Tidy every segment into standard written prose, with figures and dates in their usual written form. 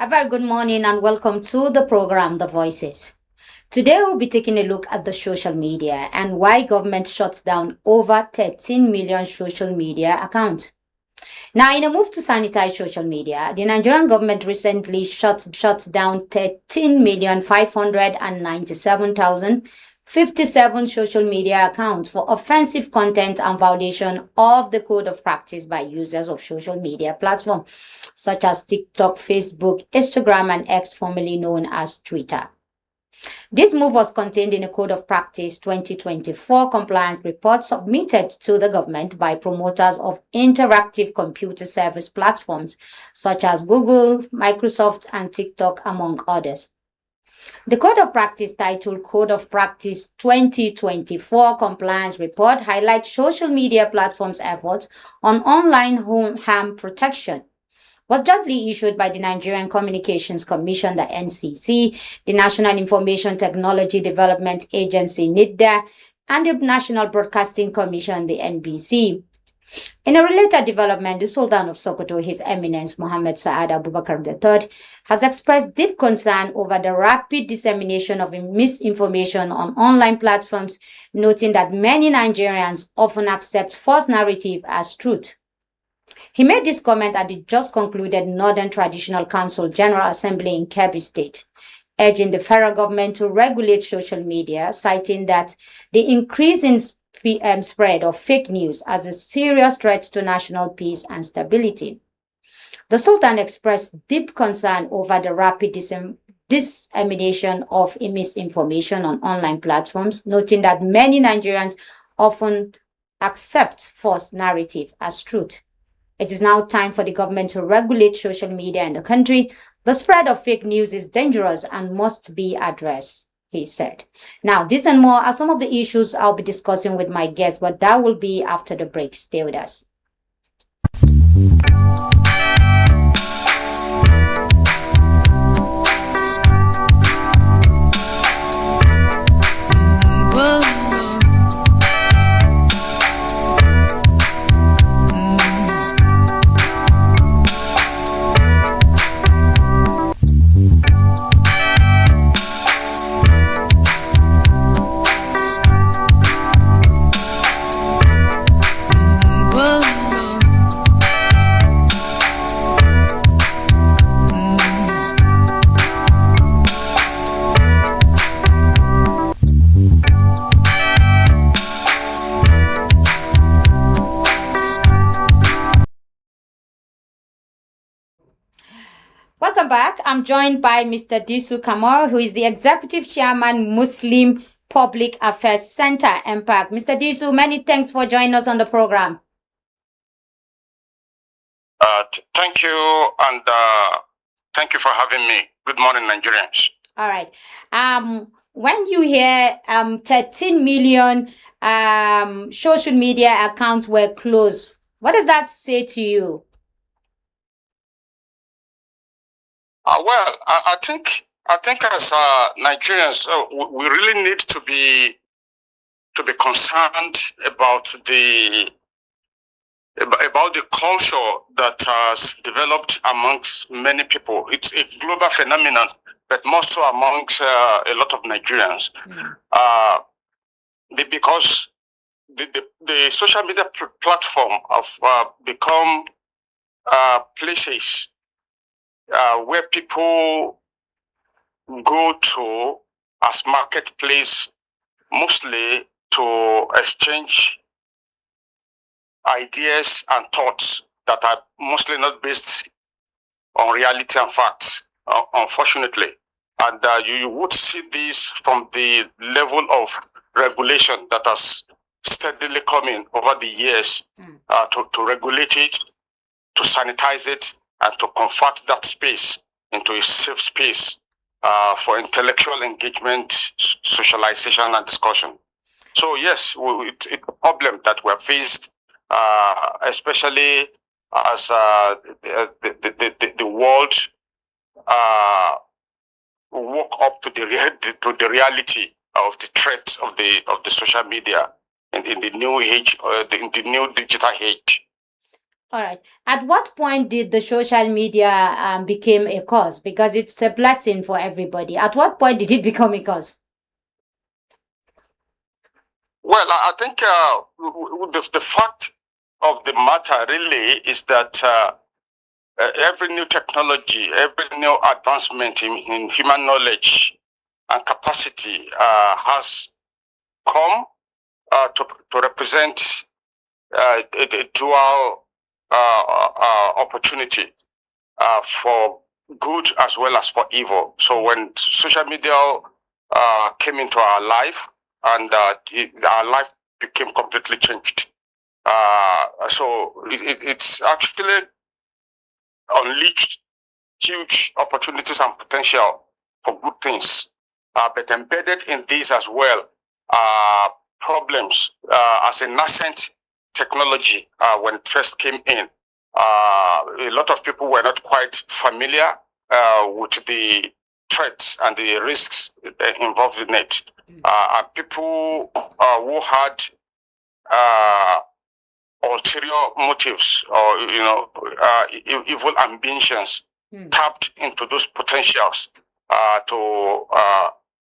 A very good morning and welcome to the program, The Voices. Today we'll be taking a look at the social media and why government shuts down over 13 million social media accounts. Now, in a move to sanitize social media, the Nigerian government recently shut down 13,597,057 social media accounts for offensive content and violation of the code of practice by users of social media platforms such as TikTok, Facebook, Instagram, and X, formerly known as Twitter. This move was contained in a Code of Practice 2024 compliance report submitted to the government by promoters of interactive computer service platforms such as Google, Microsoft, and TikTok, among others. The Code of Practice, titled Code of Practice 2024 Compliance Report, highlights social media platforms' efforts on online harm protection. Was jointly issued by the Nigerian Communications Commission, the NCC, the National Information Technology Development Agency, NIDDA, and the National Broadcasting Commission, the NBC. In a related development, the Sultan of Sokoto, His Eminence Mohammed Saad Abubakar III, has expressed deep concern over the rapid dissemination of misinformation on online platforms, noting that many Nigerians often accept false narrative as truth. He made this comment at the just concluded Northern Traditional Council General Assembly in Kebbi State, urging the federal government to regulate social media, citing that the increasing spread of fake news as a serious threat to national peace and stability. The Sultan expressed deep concern over the rapid dissemination of misinformation on online platforms, noting that many Nigerians often accept false narrative as truth. It is now time for the government to regulate social media in the country. The spread of fake news is dangerous and must be addressed, he said. Now, this and more are some of the issues I'll be discussing with my guests, but that will be after the break. Stay with us. Welcome back. I'm joined by Mr. Disu Kamara, who is the Executive Chairman, Muslim Public Affairs Center, Impact. Mr. Disu, many thanks for joining us on the program. Thank you, and thank you for having me. Good morning, Nigerians. All right. When you hear 13 million social media accounts were closed, what does that say to you? Well, I think as Nigerians, we really need to be concerned about the culture that has developed amongst many people. It's a global phenomenon, but more so amongst a lot of Nigerians, because the social media platform have become places where people go to as marketplace, mostly to exchange ideas and thoughts that are mostly not based on reality and facts, unfortunately. And you would see this from the level of regulation that has steadily come in over the years to regulate it, to sanitize it, and to convert that space into a safe space for intellectual engagement, socialization, and discussion. So yes, it's a problem that we're faced, especially as the world woke up to the reality of the threat of the social media in the new age, in the new digital age. All right. At what point did the social media become a cause? Because it's a blessing for everybody. At what point did it become a cause? Well, I think the fact of the matter really is that every new technology, every new advancement in human knowledge and capacity has come to represent a dual opportunity for good as well as for evil. So when social media came into our life, and our life became completely changed. It's actually unleashed huge opportunities and potential for good things. But embedded in these as well are problems as a nascent technology when it first came in. A lot of people were not quite familiar with the threats and the risks involved in it. And people who had ulterior motives or evil ambitions tapped into those potentials to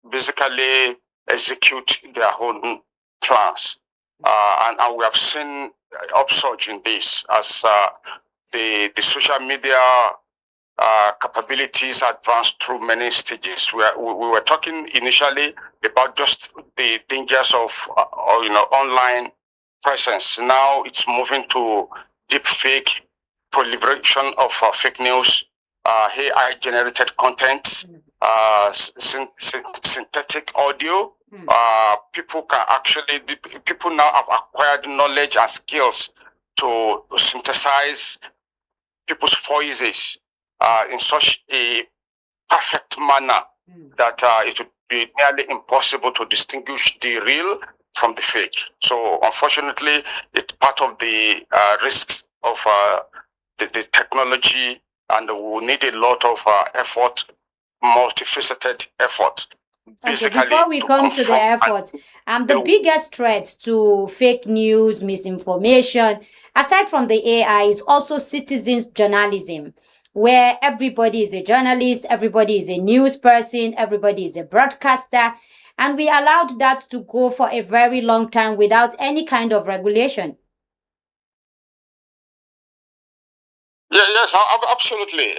basically execute their own plans. And we have seen upsurge in this as the social media capabilities advanced through many stages. We were talking initially about just the dangers of online presence. Now it's moving to deep fake, proliferation of fake news, AI generated content, synthetic audio. People now have acquired knowledge and skills to synthesize people's voices in such a perfect manner that it would be nearly impossible to distinguish the real from the fake. So unfortunately, it's part of the risks of the technology, and we will need a lot of effort, multifaceted effort. Okay, before we come to the effort, the biggest threat to fake news, misinformation, aside from the AI, is also citizens journalism, where everybody is a journalist, everybody is a news person, everybody is a broadcaster, and we allowed that to go for a very long time without any kind of regulation. Yeah, yes, absolutely.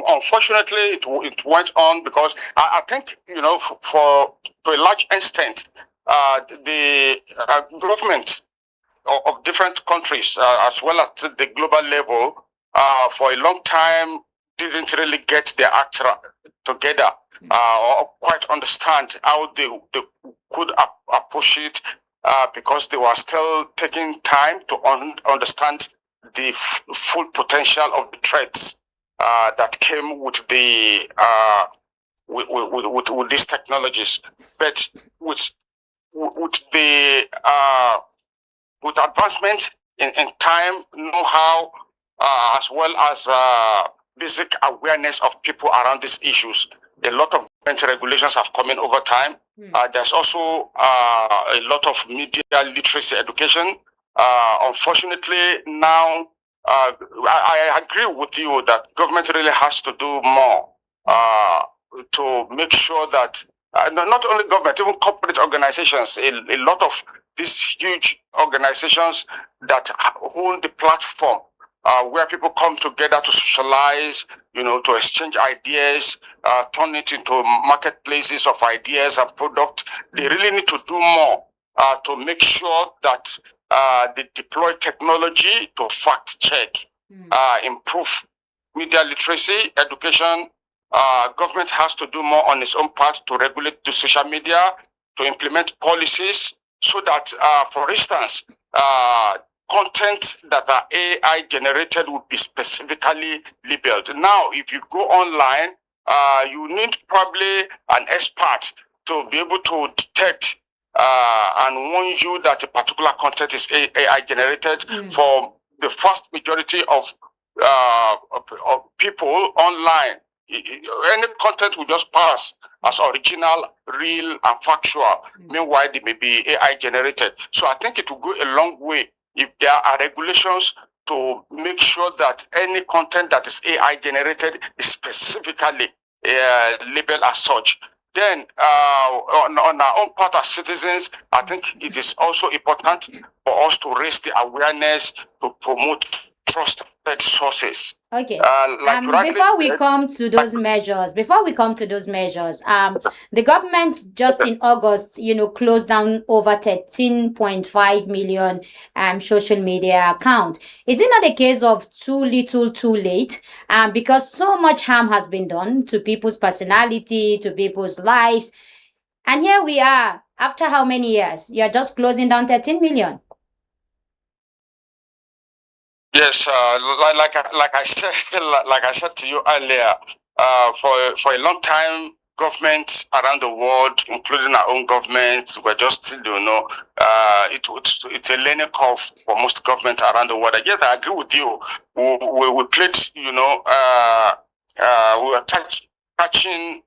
Unfortunately, it went on because I think for to a large extent, the government of different countries as well as the global level for a long time didn't really get their act together or quite understand how they could approach it because they were still taking time to understand the full potential of the threats that came with the with these technologies. But with the with advancement in time, know-how, as well as basic awareness of people around these issues, a lot of government regulations have come in over time. There's also a lot of media literacy education. Unfortunately, now I agree with you that government really has to do more to make sure that not only government, even corporate organizations, a lot of these huge organizations that own the platform where people come together to socialize, to exchange ideas, turn it into marketplaces of ideas and product. They really need to do more to make sure that they deploy technology to fact check, improve media literacy, education. Government has to do more on its own part to regulate the social media, to implement policies so that, for instance, content that are AI generated would be specifically labeled. Now, if you go online, you need probably an expert to be able to detect and warn you that a particular content is AI generated. For the vast majority of people online, any content will just pass as original, real, and factual. Meanwhile, they may be AI generated. So I think it will go a long way if there are regulations to make sure that any content that is AI generated is specifically labeled as such. Then, on our own part as citizens, I think it is also important for us to raise the awareness to promote trusted sources. Okay. Like you rightly Before we said, come to those measures, the government just in August, closed down over 13.5 million social media account. Is it not a case of too little, too late? Because so much harm has been done to people's personality, to people's lives, and here we are after how many years? You're just closing down 13 million. yes, like I said, like I said to you earlier, for a long time, governments around the world, including our own government, were just, it's a learning curve for most governments around the world. Yes, I agree with you. We played, we were catching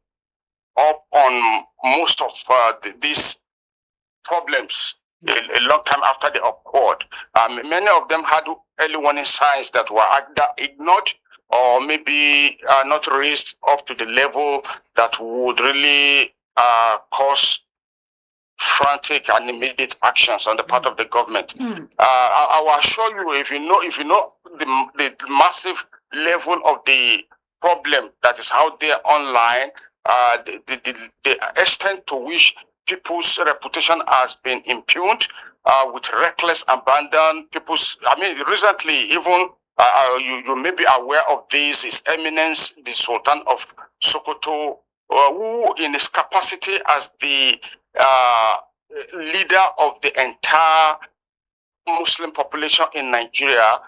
up on most of these problems a long time after they occurred. Many of them had early warning signs that were either ignored or maybe not raised up to the level that would really cause frantic and immediate actions on the part of the government. I will assure you, if you know the massive level of the problem that is out there online, the extent to which people's reputation has been impugned with reckless abandon. Recently, even you may be aware of this, His Eminence, the Sultan of Sokoto, who in his capacity as the leader of the entire Muslim population in Nigeria,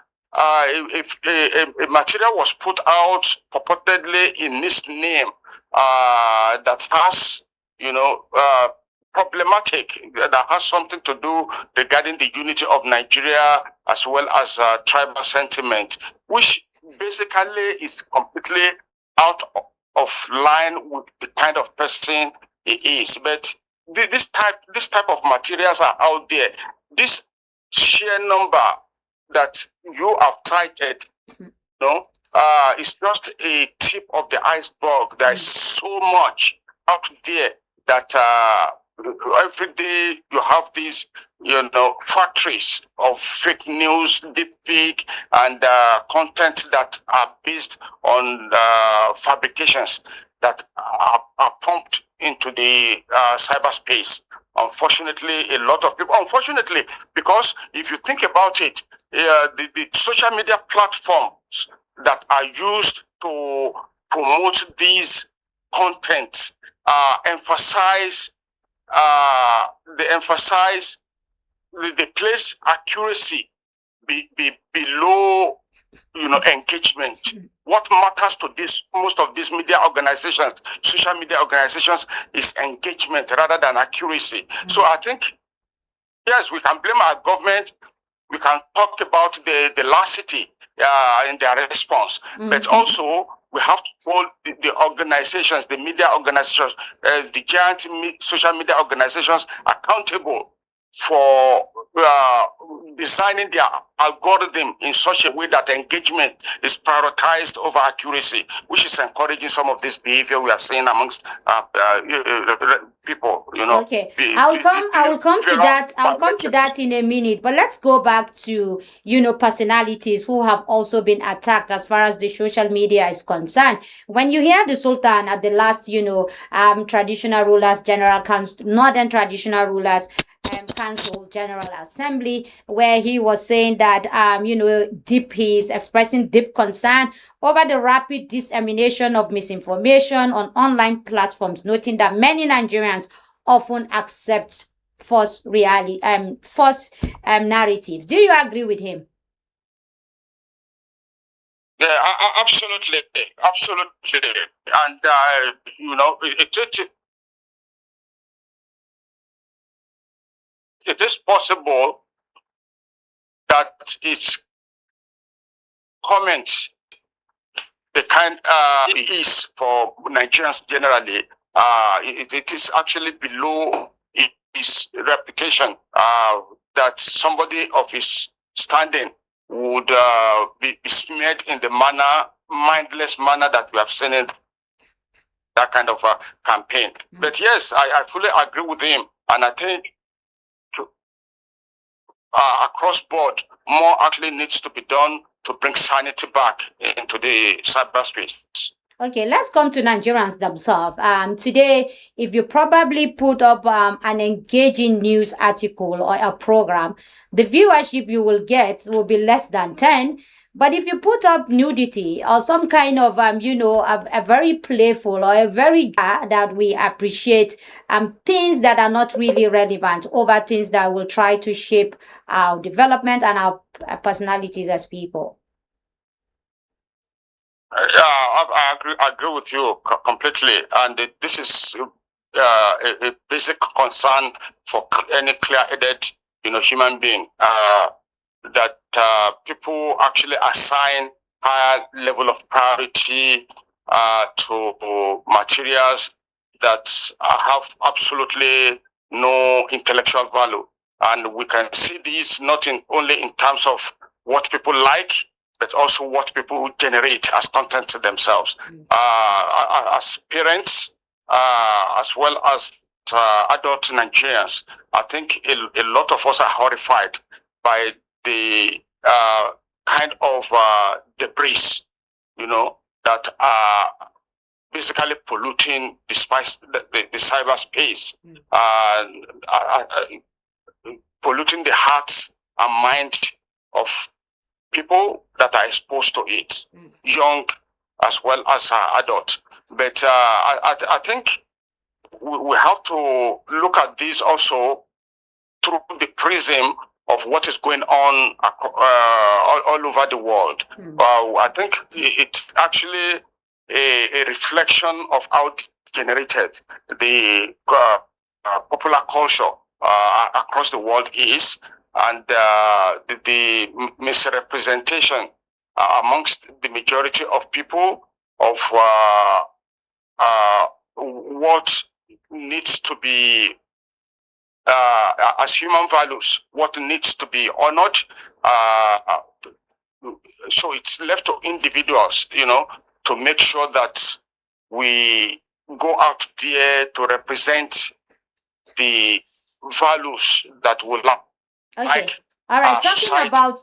if a material was put out purportedly in his name that has, problematic, that has something to do regarding the unity of Nigeria as well as tribal sentiment, which basically is completely out of line with the kind of person he is. But this type of materials are out there. This sheer number that you have cited, is just a tip of the iceberg. There is so much out there that every day you have these, factories of fake news, deepfake, and content that are based on fabrications that are pumped into the cyberspace. Unfortunately, a lot of people, because if you think about it, the social media platforms that are used to promote these contents emphasize they place accuracy below engagement. What matters to most of these media organizations, social media organizations, is engagement rather than accuracy. So I think, yes, we can blame our government. We can talk about the laxity in their response, but also we have to hold the organizations, the media organizations, the giant social media organizations accountable for designing their algorithm in such a way that engagement is prioritized over accuracy, which is encouraging some of this behavior we are seeing amongst people. Okay, I will come to that. I'll come to that in a minute. But let's go back to personalities who have also been attacked as far as the social media is concerned. When you hear the Sultan at the last traditional rulers general council, northern traditional rulers council general assembly, where he was saying that he's expressing deep concern over the rapid dissemination of misinformation on online platforms, noting that many Nigerians often accept false narrative. Do you agree with him? Yeah, absolutely, and it is possible that its comments, the kind it is for Nigerians generally, it is actually below his reputation, that somebody of his standing would be smeared in the mindless manner that we have seen in that kind of a campaign. But yes, I fully agree with him, and I think across board, more actually needs to be done to bring sanity back into the cyberspace. Okay, let's come to Nigerians themselves. Today, if you probably put up an engaging news article or a program, the viewership you will get will be less than 10. But if you put up nudity or some kind of, a very playful or a very that we appreciate, things that are not really relevant over things that will try to shape our development and our personalities as people. I agree with you completely, and this is a basic concern for any clear-headed, human being. That people actually assign higher level of priority to materials that have absolutely no intellectual value, and we can see this not only in terms of what people like, but also what people generate as content to themselves. As parents, as well as adult Nigerians, I think a lot of us are horrified by the kind of debris, that are basically polluting the cyberspace, polluting the hearts and mind of people that are exposed to it, young as well as adult. But I think we have to look at this also through the prism of what is going on all over the world. I think it's actually a reflection of how generated the popular culture across the world is, and the misrepresentation amongst the majority of people of what needs to be as human values, what needs to be honored. So it's left to individuals, to make sure that we go out there to represent the values that will like. All right,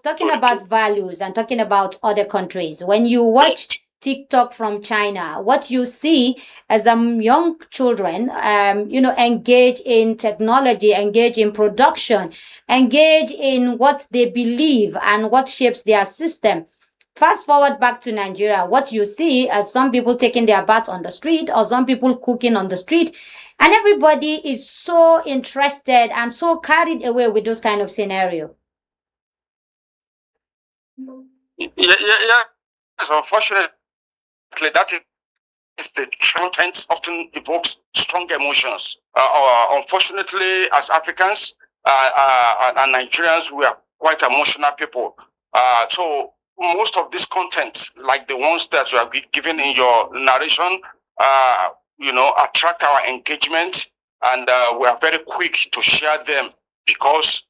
talking about values and talking about other countries. When you watch TikTok from China, what you see as young children, engage in technology, engage in production, engage in what they believe and what shapes their system. Fast forward back to Nigeria, what you see as some people taking their bath on the street or some people cooking on the street, and everybody is so interested and so carried away with those kind of scenario. Yeah. So unfortunately, that is the content often evokes strong emotions. Unfortunately, as Africans and Nigerians, we are quite emotional people. So most of this content, like the ones that you have given in your narration, attract our engagement, and we are very quick to share them because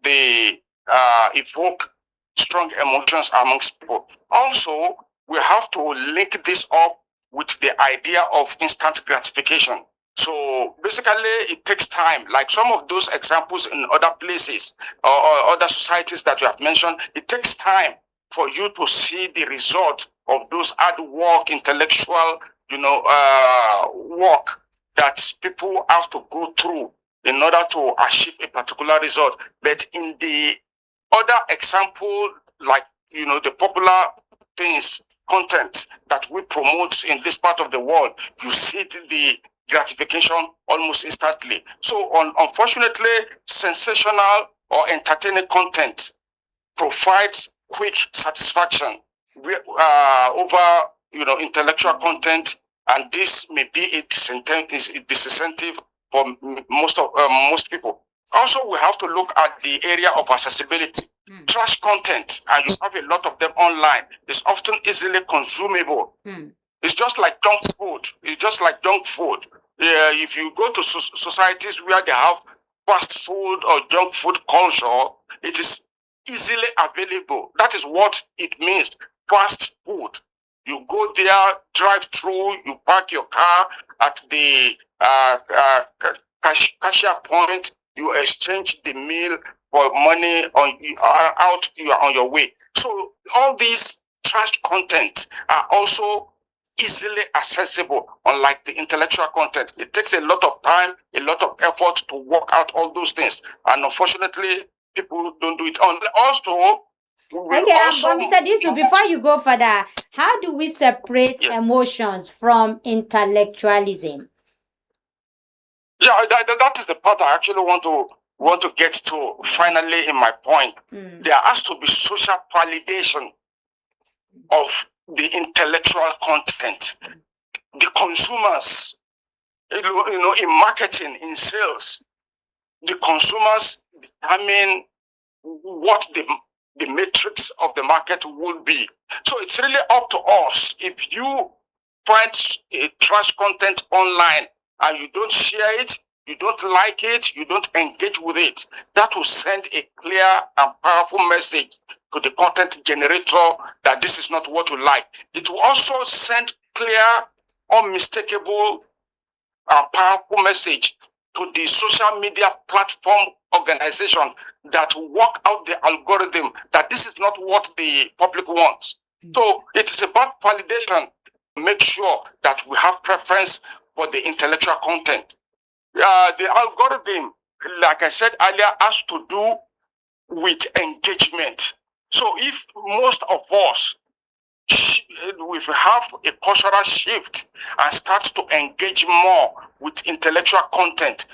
they evoke strong emotions amongst people. Also, we have to link this up with the idea of instant gratification. So basically, it takes time. Like some of those examples in other places or other societies that you have mentioned, it takes time for you to see the result of those hard work, intellectual, work that people have to go through in order to achieve a particular result. But in the other example, like the popular things, content that we promote in this part of the world, you see the gratification almost instantly. So unfortunately, sensational or entertaining content provides quick satisfaction over intellectual content, and this may be a disincentive for most people. Also, we have to look at the area of accessibility. Trash content, and you have a lot of them online, is often easily consumable. It's just like junk food. If you go to societies where they have fast food or junk food culture, it is easily available. That is what it means. Fast food. You go there, drive through, you park your car at the cashier point, you exchange the meal for money out, you are on your way. So all these trash content are also easily accessible, unlike the intellectual content. It takes a lot of time, a lot of effort to work out all those things. And unfortunately, people don't do it. Also, Okay, but Mr. Disu, before you go further, how do we separate emotions from intellectualism? Yeah, that is the part I actually want to get to finally in my point. There has to be social validation of the intellectual content. The consumers, in marketing, in sales, the consumers determine what the matrix of the market will be. So it's really up to us. If you find a trash content online and you don't share it, you don't like it, you don't engage with it, that will send a clear and powerful message to the content generator that this is not what you like. It will also send clear, unmistakable, and powerful message to the social media platform organization that work out the algorithm that this is not what the public wants. So it is about validation. Make sure that we have preference for the intellectual content. The algorithm, like I said earlier, has to do with engagement. So if most of us we have a cultural shift and start to engage more with intellectual content,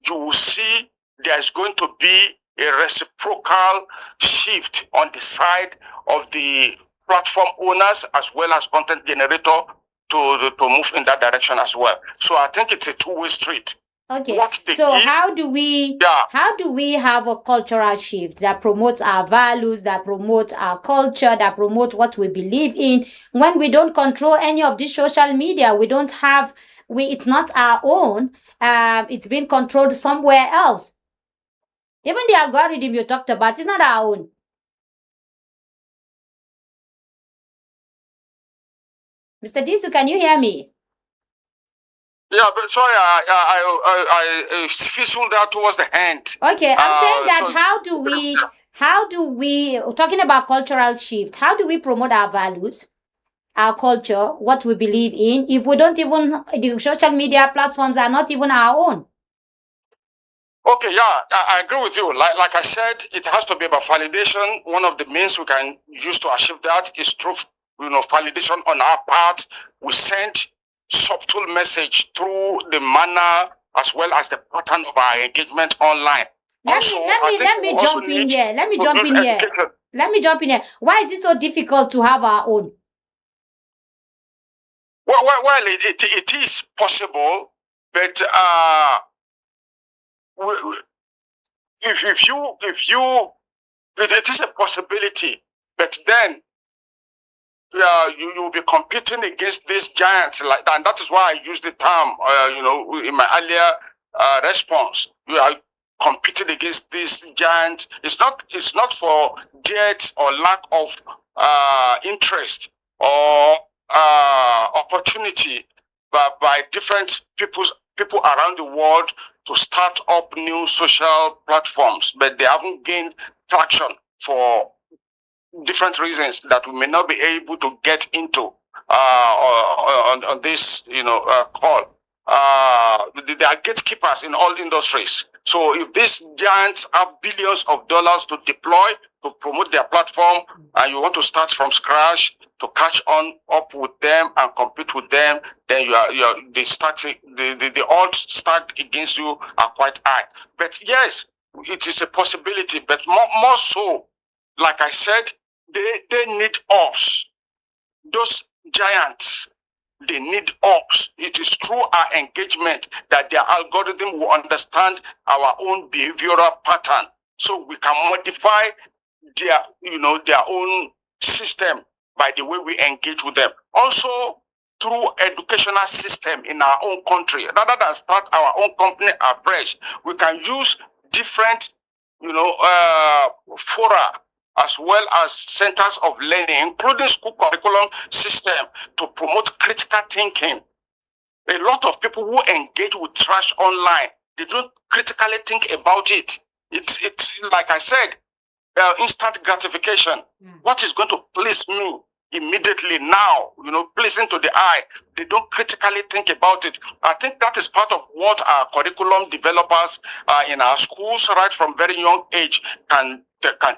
you will see there's going to be a reciprocal shift on the side of the platform owners as well as content generator to move in that direction as well. So I think it's a two-way street. Okay, so how do we have a cultural shift that promotes our values, that promotes our culture, that promotes what we believe in, when we don't control any of this social media? We don't have, it's not our own, it's been controlled somewhere else. Even the algorithm you talked about is not our own. Mr. Disu, can you hear me? Yeah, but sorry, I fizzled out towards the end. Okay, I'm saying that how do we, talking about cultural shift, how do we promote our values, our culture, what we believe in, if we don't even, the social media platforms are not even our own? Okay, yeah, I agree with you. Like I said, it has to be about validation. One of the means we can use to achieve that is through, validation on our part. We send subtle message through the manner as well as the pattern of our engagement online. Let me jump in here. Let me jump in here. Why is it so difficult to have our own? Well, it is possible, but it is a possibility, but then you will be competing against these giants like that, and that is why I used the term, in my earlier response. You are competing against these giants. It's not for debt or lack of interest or opportunity, but by different people around the world to start up new social platforms, but they haven't gained traction for different reasons that we may not be able to get into on this call. They are gatekeepers in all industries. So if these giants have billions of dollars to deploy to promote their platform, and you want to start from scratch to catch on up with them and compete with them, then the odds stacked against you are quite high. But yes, it is a possibility, but more so, like I said, they need us. Those giants, they need us. It is through our engagement that their algorithm will understand our own behavioral pattern, so we can modify their own system by the way we engage with them. Also, through educational system in our own country, rather than start our own company afresh, we can use different fora as well as centers of learning, including school curriculum system, to promote critical thinking. A lot of people who engage with trash online, they don't critically think about it. It's like I said, instant gratification. What is going to please me immediately now, pleasing to the eye? They don't critically think about it. I think that is part of what our curriculum developers in our schools, right from very young age, can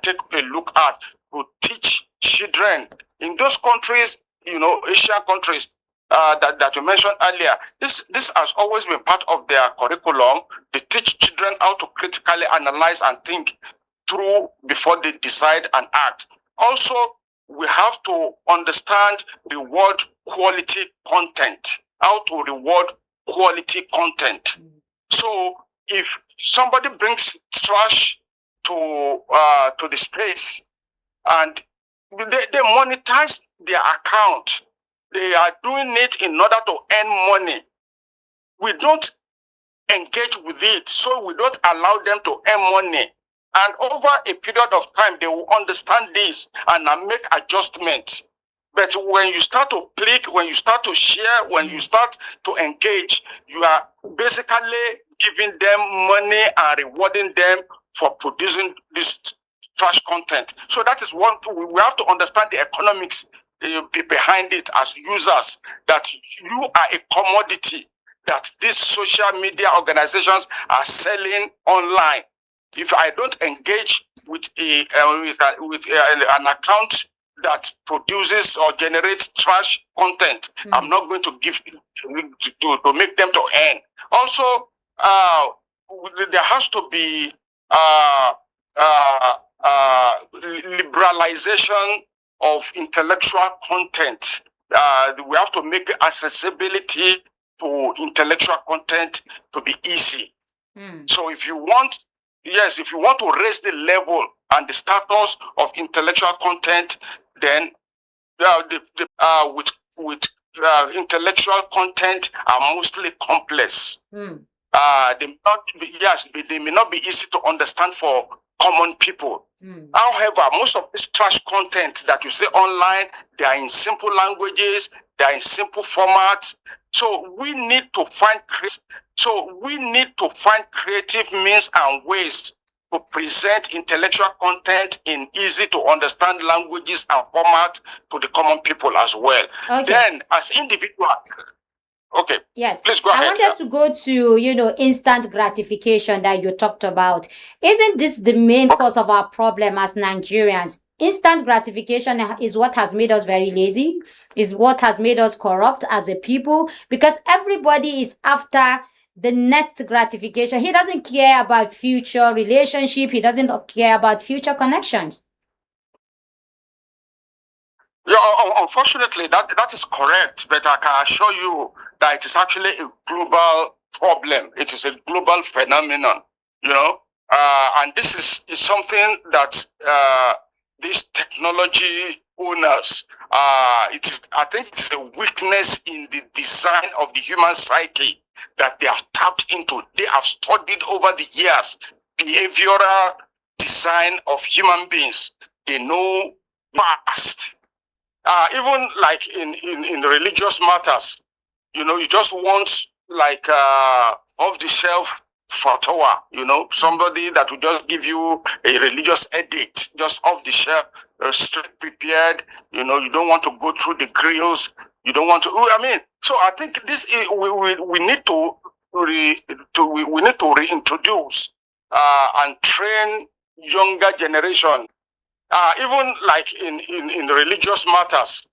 take a look at to teach children in those countries, Asian countries that you mentioned earlier. This has always been part of their curriculum. They teach children how to critically analyze and think through before they decide and act. Also, we have to understand reward quality content, how to reward quality content. So if somebody brings trash to the space and they monetize their account, they are doing it in order to earn money. We don't engage with it, so we don't allow them to earn money. And over a period of time, they will understand this and make adjustments. But when you start to click, when you start to share, when you start to engage, you are basically giving them money and rewarding them for producing this trash content. So that is one thing. We have to understand the economics behind it as users, that you are a commodity that these social media organizations are selling online. If I don't engage with an account that produces or generates trash content, I'm not going to give to make them to earn. Also, there has to be liberalization of intellectual content. We have to make accessibility to intellectual content to be easy. So if you want to raise the level and the status of intellectual content, then with intellectual content are mostly complex. They may not be easy to understand for common people. However, most of this trash content that you see online, they are in simple languages, they are in simple formats. So we need to find creative means and ways to present intellectual content in easy to understand languages and formats to the common people as well. Okay. Then, as individuals. Okay. Yes. Please go ahead. I wanted to go to, instant gratification that you talked about. Isn't this the main cause of our problem as Nigerians? Instant gratification is what has made us very lazy, is what has made us corrupt as a people, because everybody is after the next gratification. He doesn't care about future relationship. He doesn't care about future connections. Yeah, unfortunately, that is correct, but I can assure you that it is actually a global problem. It is a global phenomenon, and this is something that these technology owners, I think it is a weakness in the design of the human psyche that they have tapped into. They have studied over the years behavioral design of human beings. They know past. Even like in religious matters, you just want like off-the-shelf fatwa, somebody that will just give you a religious edict, just off-the-shelf, straight prepared. You don't want to go through the grills. You don't want to. So I think this we need to reintroduce and train younger generation. Even like in religious matters,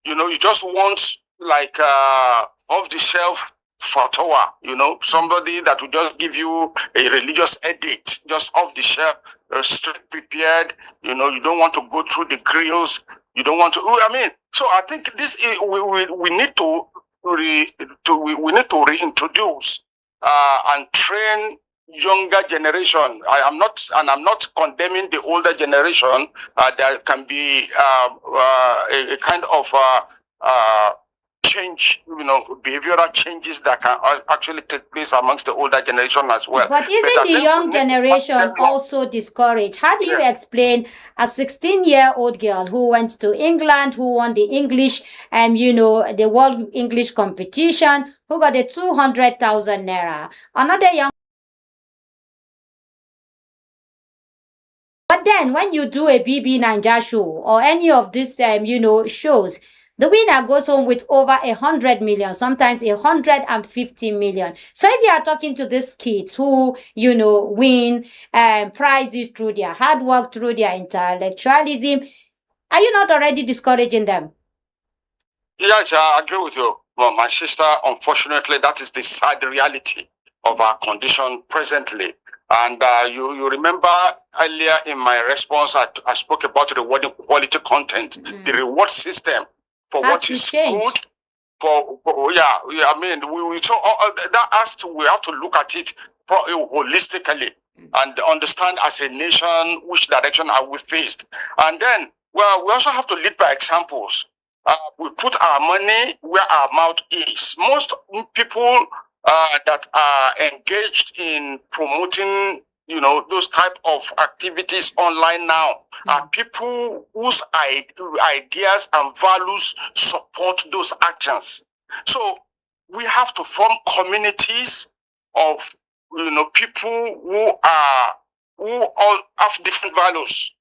you just want like off-the-shelf fatwa, somebody that will just give you a religious edict, just off-the-shelf, straight prepared. You don't want to go through the grills. You don't want to. So I think this we need to reintroduce and train younger generation. I'm not condemning the older generation. There can be a kind of change, behavioral changes that can actually take place amongst the older generation as well. But isn't the young generation also discouraged? How do you explain a 16-year-old girl who went to England, who won the English, the World English competition, who got a 200,000 naira? Another young. But then when you do a BB Ninja show or any of these, shows, the winner goes home with over 100 million, sometimes 150 million. So if you are talking to these kids who, win prizes through their hard work, through their intellectualism, are you not already discouraging them? Yes, I agree with you. Well, my sister, unfortunately, that is the sad reality of our condition presently. And you remember earlier in my response, I spoke about the rewarding quality content, the reward system for what is good. I mean, we have to look at it holistically and understand as a nation which direction are we faced. And then, well, we also have to lead by examples. We put our money where our mouth is. Most people that are engaged in promoting, those type of activities online now are people whose ideas and values support those actions. So we have to form communities of, people who all have different values.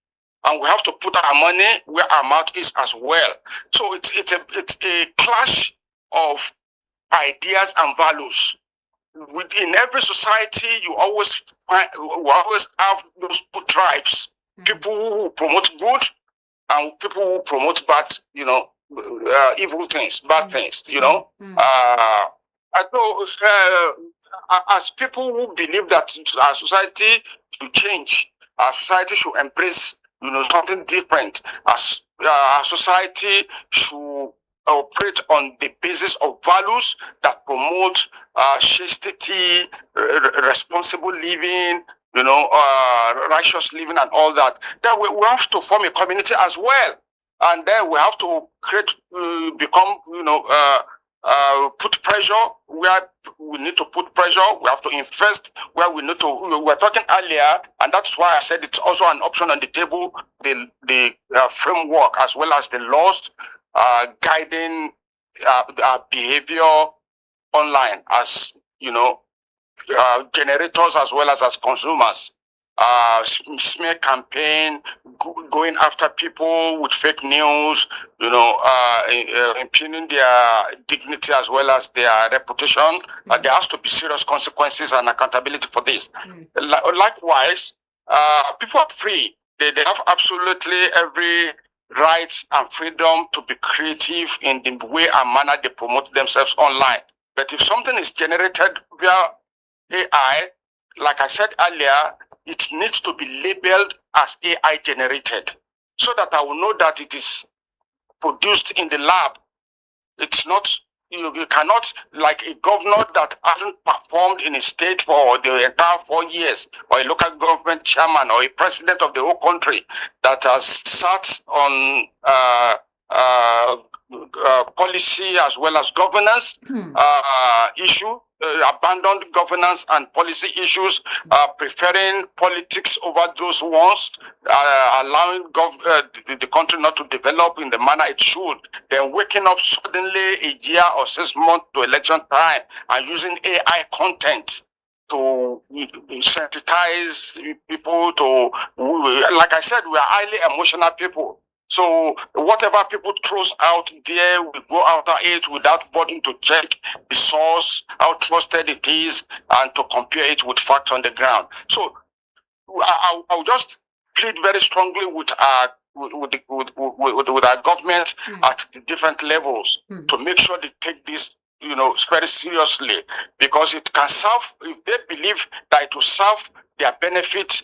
And we have to put our money where our mouth is as well. So it's a clash of ideas and values. Within every society, you always have those two tribes: people who promote good and people who promote bad, evil things, bad things. I know as people who believe that our society should change, our society should embrace something different. As our society should operate on the basis of values that promote chastity, responsible living, righteous living, and all that. Then we have to form a community as well, and then we have to put pressure where we need to put pressure. We have to invest where we need to. We were talking earlier, and that's why I said it's also an option on the table. The framework as well as the laws guiding behavior online as generators as well as consumers. Smear campaign, going after people with fake news, impugning their dignity as well as their reputation. There has to be serious consequences and accountability for this. Likewise, people are free. They have absolutely every right and freedom to be creative in the way and manner they promote themselves online. But if something is generated via AI, like I said earlier, it needs to be labeled as AI generated so that I will know that it is produced in the lab. It's not, you cannot, like a governor that hasn't performed in a state for the entire 4 years, or a local government chairman, or a president of the whole country that has sat on policy as well as governance issue, abandoned governance and policy issues, preferring politics over those ones, allowing the country not to develop in the manner it should, then waking up suddenly a year or 6 months to election time and using AI content to sensitize people to, like I said, we are highly emotional people. So whatever people throws out there, we go after it without bothering to check the source, how trusted it is, and to compare it with facts on the ground. So I'll just plead very strongly with our government at the different levels to make sure they take this very seriously, because it can serve, if they believe that it will serve their benefit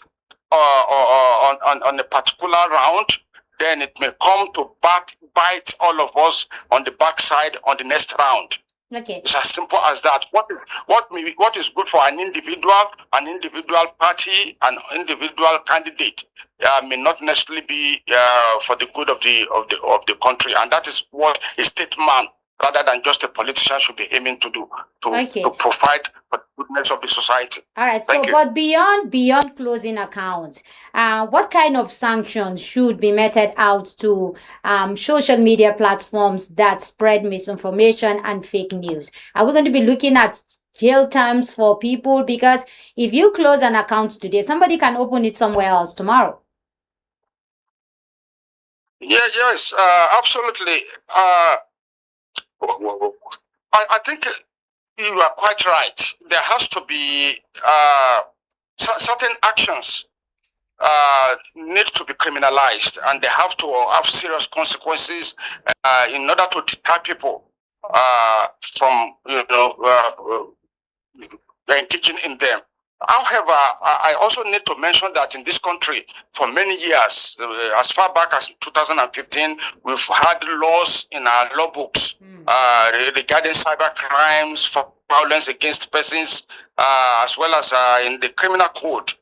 on a particular round, then it may come to bite all of us on the backside on the next round. Okay. It's as simple as that. What is good for an individual party, an individual candidate may not necessarily be for the good of the country, and that is what a statesman rather than just a politician should be aiming to do to provide for the goodness of the society. All right. So, but beyond closing accounts, what kind of sanctions should be meted out to social media platforms that spread misinformation and fake news? Are we going to be looking at jail terms for people? Because if you close an account today, somebody can open it somewhere else tomorrow. Yeah, yes, absolutely. I think you are quite right. There has to be certain actions need to be criminalized, and they have to have serious consequences in order to deter people from engaging in them. However, I also need to mention that in this country, for many years, as far back as 2015, we've had laws in our law books regarding cyber crimes, for violence against persons, as well as in the criminal code,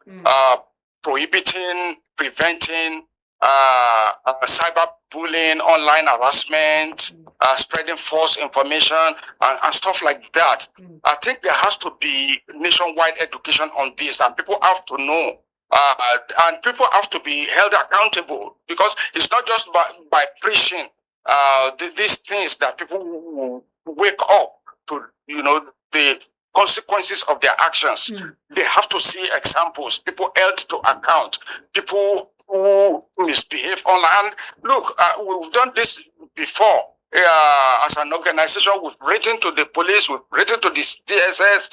prohibiting, preventing cyber bullying, online harassment, spreading false information, and stuff like that. I think there has to be nationwide education on this, and people have to know, and people have to be held accountable, because it's not just by preaching these things that people will wake up to, the consequences of their actions. They have to see examples, people held to account, people who misbehave online. Look, we've done this before. As an organization, we've written to the police, we've written to the DSS,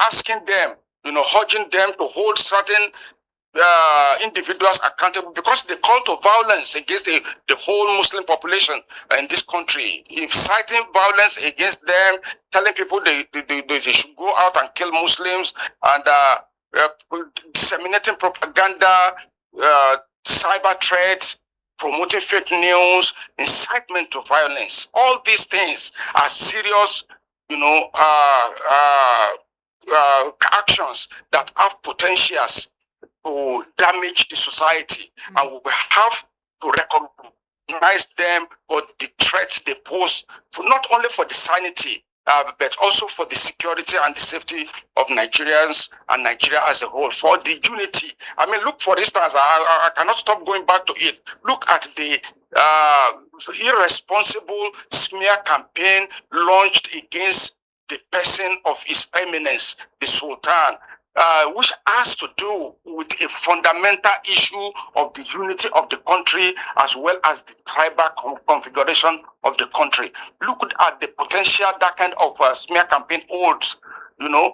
asking them, urging them to hold certain individuals accountable, because they call to violence against the whole Muslim population in this country. Inciting violence against them, telling people they should go out and kill Muslims, and disseminating propaganda, cyber threats, promoting fake news, incitement to violence. All these things are serious, actions that have potentials to damage the society, and we have to recognize them for the threats they pose, not only for the sanity, but also for the security and the safety of Nigerians and Nigeria as a whole, for the unity. I mean, look, for instance, I cannot stop going back to it. Look at the irresponsible smear campaign launched against the person of His Eminence, the Sultan, which has to do with a fundamental issue of the unity of the country, as well as the tribal configuration of the country. Look at the potential that kind of smear campaign holds. I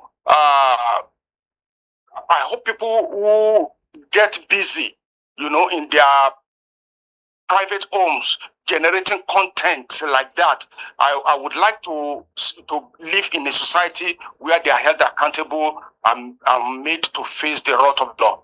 hope people who get busy, in their private homes, generating content like that. I would like to live in a society where they are held accountable and made to face the wrath of law.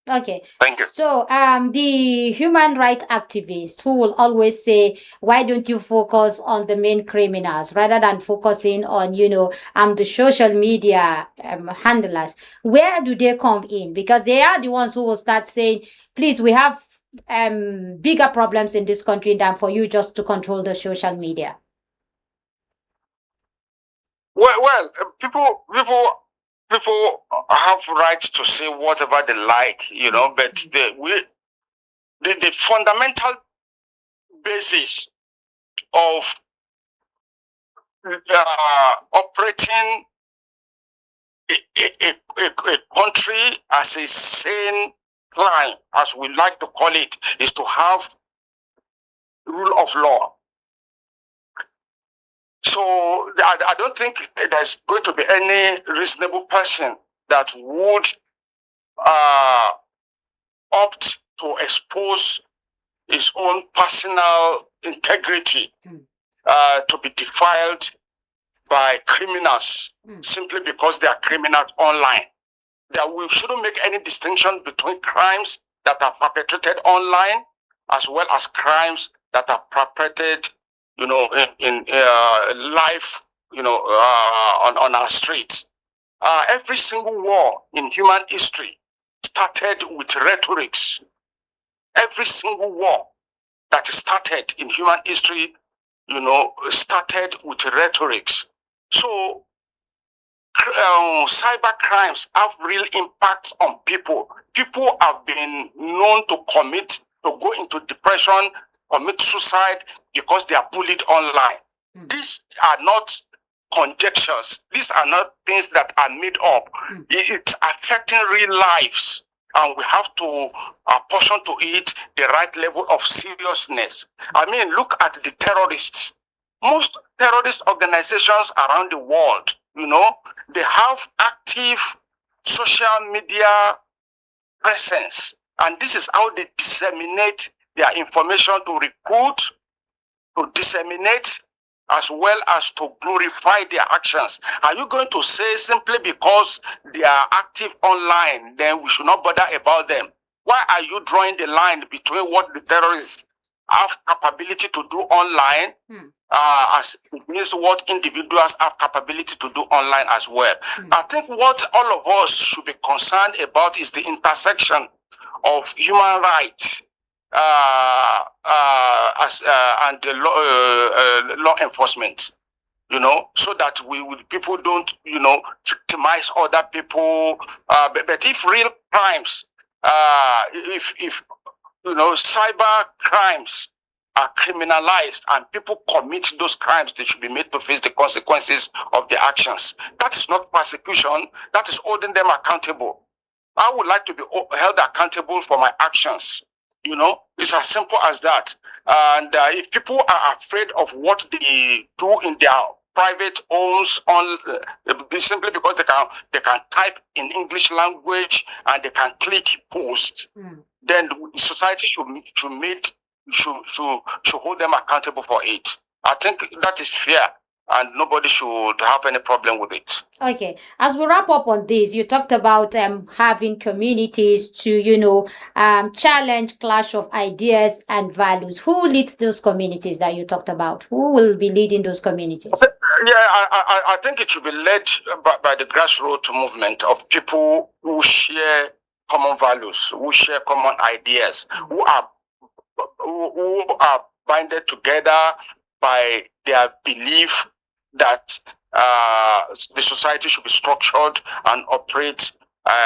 Okay. Thank you. So, the human rights activists who will always say, why don't you focus on the main criminals rather than focusing on, the social media handlers? Where do they come in? Because they are the ones who will start saying, please, we have bigger problems in this country than for you just to control the social media. Well, people have rights to say whatever they like, but the fundamental basis of operating a country as a sane line, as we like to call it, is to have rule of law. So I don't think there's going to be any reasonable person that would opt to expose his own personal integrity to be defiled by criminals simply because they are criminals online. That we shouldn't make any distinction between crimes that are perpetrated online as well as crimes that are perpetrated, in life, on our streets. Every single war in human history started with rhetorics. Every single war that started in human history, started with rhetorics. So cyber crimes have real impact on people. People have been known to go into depression, commit suicide because they are bullied online. These are not conjectures. These are not things that are made up. It's affecting real lives. And we have to portion to it the right level of seriousness. I mean, look at the terrorists. Most terrorist organizations around the world, they have active social media presence. And this is how they disseminate their information to recruit, to disseminate, as well as to glorify their actions. Are you going to say simply because they are active online, then we should not bother about them? Why are you drawing the line between what the terrorists have capability to do online as it means what individuals have capability to do online as well? I think what all of us should be concerned about is the intersection of human rights and law enforcement, so that people don't, victimize other people. But if real crimes, if cyber crimes are criminalized and people commit those crimes, they should be made to face the consequences of their actions. That is not persecution. That is holding them accountable. I would like to be held accountable for my actions. It's as simple as that. And if people are afraid of what they do in their private homes, simply because they can type in English language and they can click post, then society should hold them accountable for it. I think that is fair, and nobody should have any problem with it. Okay, as we wrap up on this, you talked about having communities to challenge clash of ideas and values. Who leads those communities that you talked about? Who will be leading those communities? Yeah, I think it should be led by the grassroots movement of people who share common values, who share common ideas, who are binded together by their belief that the society should be structured and operate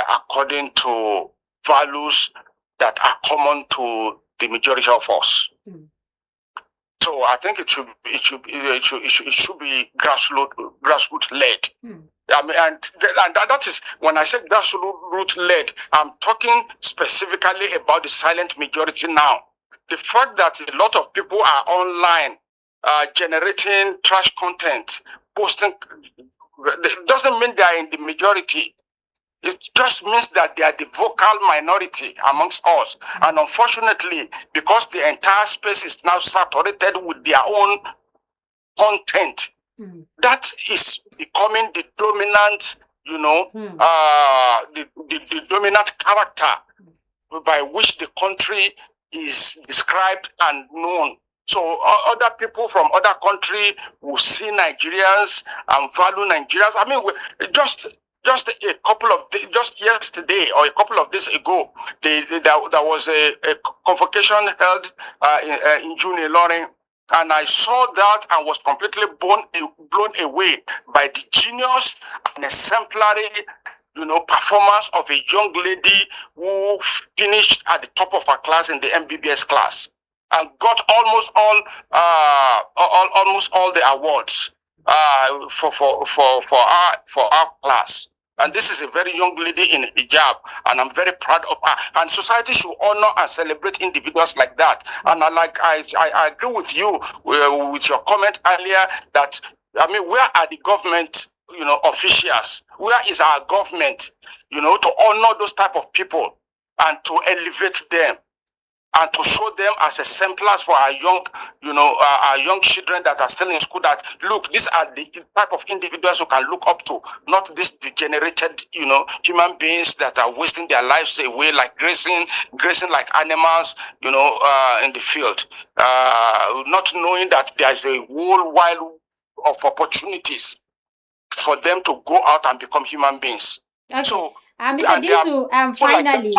according to values that are common to the majority of us. So I think it should be grassroots led. I mean, and that is, when I say grassroots led, I'm talking specifically about the silent majority now. The fact that a lot of people are online generating trash content, posting, doesn't mean they are in the majority. It just means that they are the vocal minority amongst us. And unfortunately, because the entire space is now saturated with their own content, that is becoming the dominant, the dominant character by which the country is described and known. So other people from other countries will see Nigerians and value Nigerians. I mean, just a couple of days, just yesterday or a couple of days ago, there was a convocation held in June Ilorin, and I saw that and was completely blown away by the genius and exemplary performance of a young lady who finished at the top of her class in the MBBS class and got almost all the awards for our class. And this is a very young lady in hijab, and I'm very proud of her. And society should honor and celebrate individuals like that. And I agree with you with your comment earlier that, I mean, where are the government officials? Where is our government, to honor those type of people and to elevate them and to show them as exemplars for our young, our young children that are still in school, that look, these are the type of individuals who can look up to, not these degenerated, human beings that are wasting their lives away, like grazing like animals, in the field, not knowing that there is a whole wide of opportunities for them to go out and become human beings. Okay. So, Mr. Disu, finally,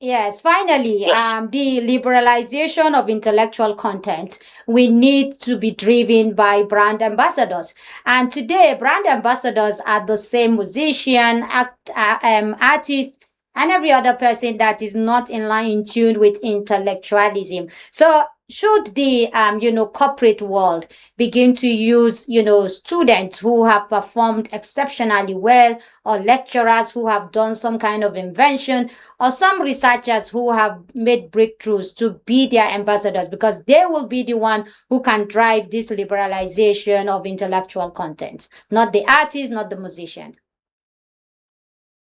Yes, finally, Yes. the liberalization of intellectual content we need to be driven by brand ambassadors. And today, brand ambassadors are the same musician, artist, and every other person that is not in line in tune with intellectualism. So, should the corporate world begin to use students who have performed exceptionally well, or lecturers who have done some kind of invention, or some researchers who have made breakthroughs to be their ambassadors, because they will be the one who can drive this liberalization of intellectual content, not the artist, not the musician.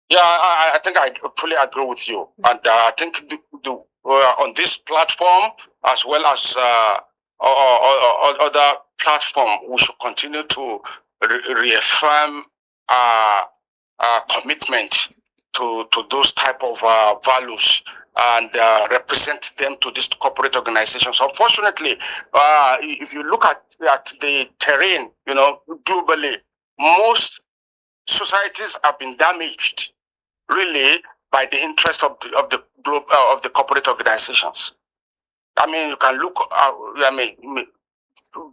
Yeah, I think I fully agree with you, and I think on this platform as well as other platform, we should continue to reaffirm our commitment to those type of values and represent them to these corporate organizations. Unfortunately, if you look at the terrain, globally, most societies have been damaged really by the interest of the globe of the corporate organizations. I mean, you can look.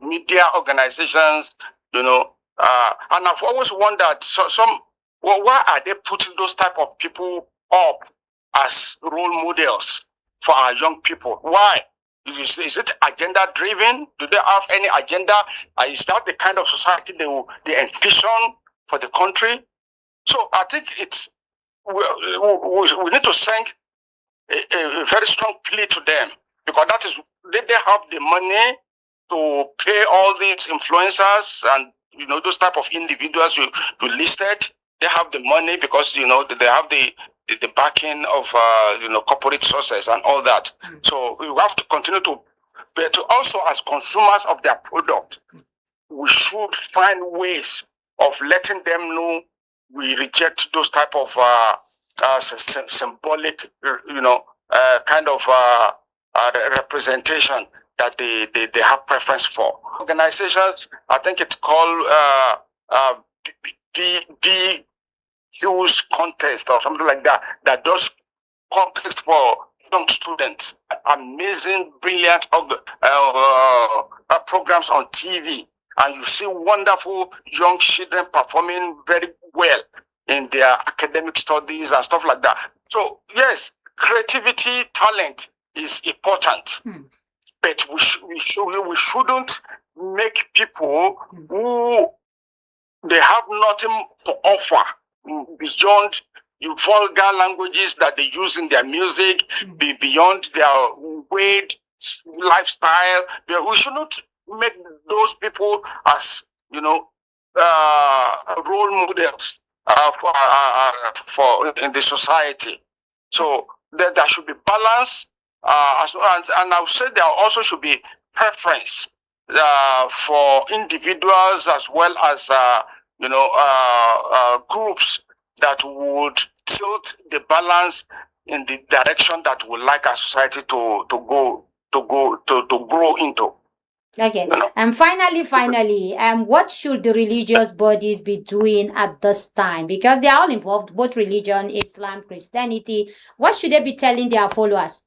Media organizations, and I've always wondered. Why are they putting those type of people up as role models for our young people? Why? Is it agenda driven? Do they have any agenda? Is that the kind of society they envision for the country? So I think we need to send a very strong plea to them, because that is they have the money to pay all these influencers and those type of individuals you listed. They have the money because they have the backing of corporate sources and all that. So we have to continue to, but also as consumers of their product, we should find ways of letting them know we reject those type of symbolic, kind of representation that they have preference for. Organizations, I think it's called B Hughes contest or something like that, that does contest for young students. Amazing, brilliant programs on TV. And you see wonderful young children performing very well in their academic studies and stuff like that. So yes, creativity, talent is important, but we shouldn't make people who they have nothing to offer beyond vulgar languages that they use in their music, beyond their weird lifestyle. We shouldn't make those people as role models for in the society. So there should be balance, and I would say there also should be preference for individuals as well as groups that would tilt the balance in the direction that we like our society to grow into. Okay. And finally, what should the religious bodies be doing at this time? Because they are all involved, both religion, Islam, Christianity. What should they be telling their followers?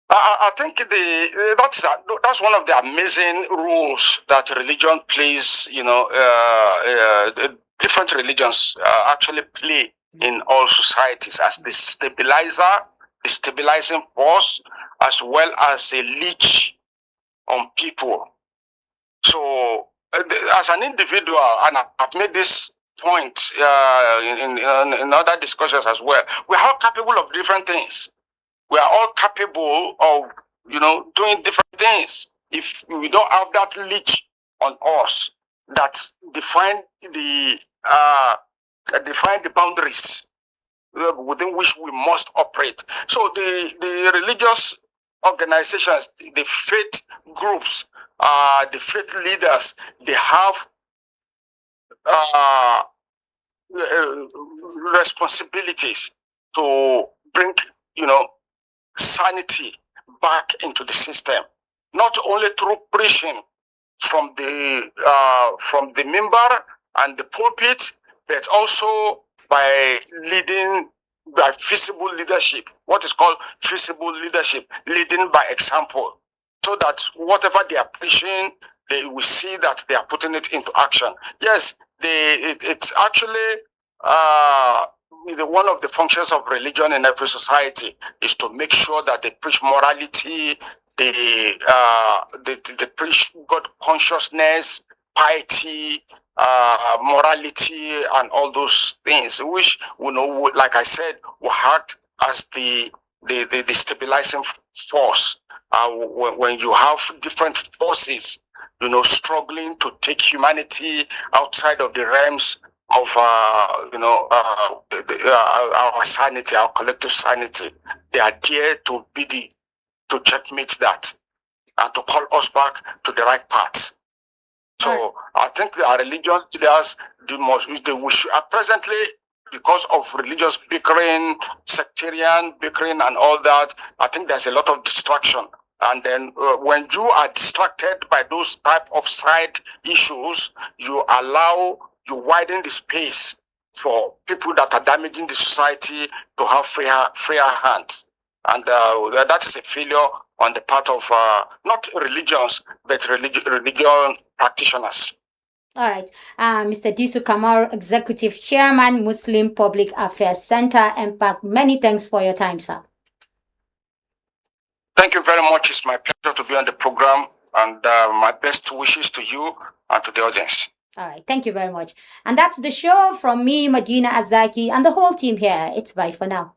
I think that's one of the amazing roles that religion plays. Different religions actually play in all societies as the stabilizer, the stabilizing force, as well as a leech on people. So, as an individual, and I've made this point in other discussions as well, we're all capable of different things. We are all capable of, doing different things. If we don't have that leech on us that define the boundaries within which we must operate. So the religious organizations, the faith groups, the faith leaders, they have responsibilities to bring, sanity back into the system, not only through preaching from the member and the pulpit, but also by leading by visible leadership, what is called visible leadership, leading by example, so that whatever they are preaching, they will see that they are putting it into action. Yes, it's actually one of the functions of religion in every society is to make sure that they preach morality, they preach God consciousness, piety, morality, and all those things, which like I said, will act as the stabilizing force. When you have different forces, struggling to take humanity outside of the realms of our sanity, our collective sanity, they are there to to checkmate that and to call us back to the right path. So I think our religious leaders presently, because of religious bickering, sectarian bickering, and all that, I think there's a lot of distraction. And then when you are distracted by those type of side issues, you widen the space for people that are damaging the society to have freer hands. And that is a failure on the part of not religions, but religion practitioners. All right. Mr. Disu Kamal, Executive Chairman, Muslim Public Affairs Center, MPAC. Many thanks for your time, sir. Thank you very much. It's my pleasure to be on the program, and my best wishes to you and to the audience. All right. Thank you very much. And that's the show from me, Medina Azaki, and the whole team here. It's bye for now.